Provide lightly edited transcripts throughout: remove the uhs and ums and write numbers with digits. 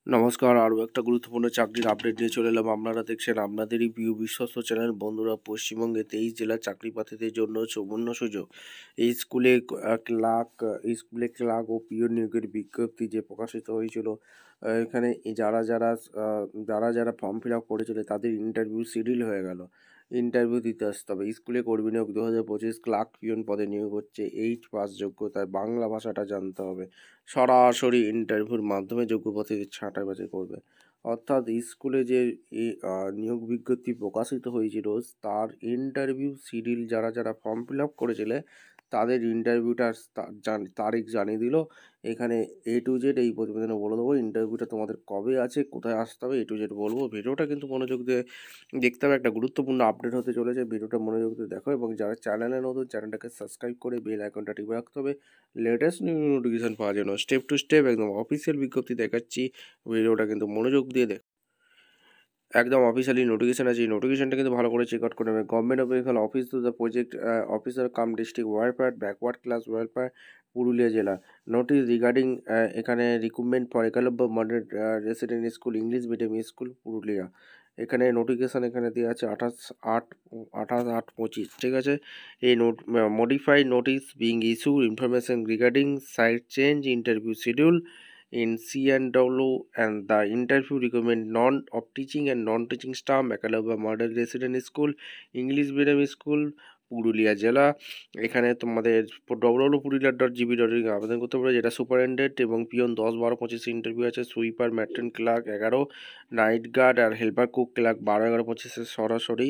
নমস্কার, আরও একটা গুরুত্বপূর্ণ চাকরির আপডেট নিয়ে চলে এলাম। আপনারা দেখছেন আপনাদেরই প্রিয় বিশ্বস্ত চ্যানেল। বন্ধুরা, পশ্চিমবঙ্গে 23 জেলার চাকরি প্রার্থীদের জন্য সুবর্ণ সুযোগ। এই স্কুলে ক্লার্ক ও পিওন নিয়োগের বিজ্ঞপ্তি যে প্রকাশিত হয়েছিল, এখানে যারা ফর্ম ফিল আপ করেছিল তাদের ইন্টারভিউ শিডিউল হয়ে গেল। ইন্টারভিউ দিতে আসতে হবে। স্কুলে কর্মী নিয়োগ 2025 ক্লার্ক পিওন পদে নিয়োগ হচ্ছে। পাস যোগ্যতায় বাংলা ভাষাটা জানতে হবে। সরাসরি ইন্টারভিউর মাধ্যমে যোগ্য প্রার্থীদের ছাঁটাই বাছাই করবে। অর্থাৎ স্কুলে যে নিয়োগ বিজ্ঞপ্তি প্রকাশিত হয়েছিল, তার ইন্টারভিউ শিডিউল যারা ফর্ম ফিল আপ করেছিলে তাদের ইন্টারভিউটার তারিখ জানিয়ে দিল। এখানে A to Z এই প্রতিবেদনে বলে দেবো ইন্টারভিউটা তোমাদের কবে আছে, কোথায় আসতে হবে, A to Z বলবো। ভিডিওটা কিন্তু মনোযোগ দিয়ে দেখতে হবে, একটা গুরুত্বপূর্ণ আপডেট হতে চলেছে। ভিডিওটা মনোযোগ দিয়ে দেখো এবং যারা চ্যানেলে নতুন, চ্যানেলটাকে সাবস্ক্রাইব করে বেল আইকনটা টিপে রাখতে হবে লেটেস্ট নিউ নোটিফিকেশন পাওয়ার জন্য। স্টেপ টু স্টেপ একদম অফিসিয়াল বিজ্ঞপ্তি দেখাচ্ছি, ভিডিওটা কিন্তু মনোযোগ দিয়ে দেখ। একদম অফিসিয়ালি নোটিফিকেশন আছে, এই নোটিফিকেশনটা কিন্তু ভালো করে চেক আউট করে নেবে। Government of Bengal office to the project officer cum district welfare backward class welfare Purulia জেলা। নোটিশ রিগার্ডিং এখানে recruitment for Eklavya model resident school English medium school Purulia. এখানে নোটিফিকেশান এখানে দেওয়া আছে 28/8/25, ঠিক আছে। এই modified notice being issue information regarding site change interview schedule in C&W and the interview recommend non of teaching and non-teaching staff Makalaba Model Resident School English Medium School Purulia জেলা। এখানে তোমাদের www.purulia.gb.in আবেদন করতে পারে, যেটা সুপারিনটেন্ডেন্ট এবং peon 10-12-25 interview আছে। Sweeper matron clerk 11, night guard আর হেল্পার কুক ক্লার্ক 12-11-25 সরাসরি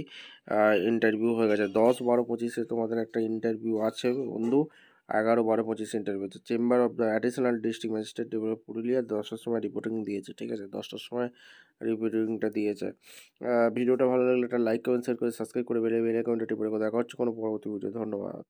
ইন্টারভিউ হয়ে গেছে। 10-12-25 তোমাদের একটা ইন্টারভিউ আছে বন্ধু। 11-12-25 interview. Chamber of the additional district magistrate Purulia 10টার সময় রিপোর্টিং দিয়েছে, ঠিক আছে। 10টার সময় রিপোর্টিংটা দিয়েছে। ভিডিওটা ভালো লাগলে একটা লাইক কমেন্ট শেয়ার করে সাবস্ক্রাইব করে বেল আইকনটা টিপে রেখো। দেখা হচ্ছে কোনো পরবর্তী ভিডিও। ধন্যবাদ।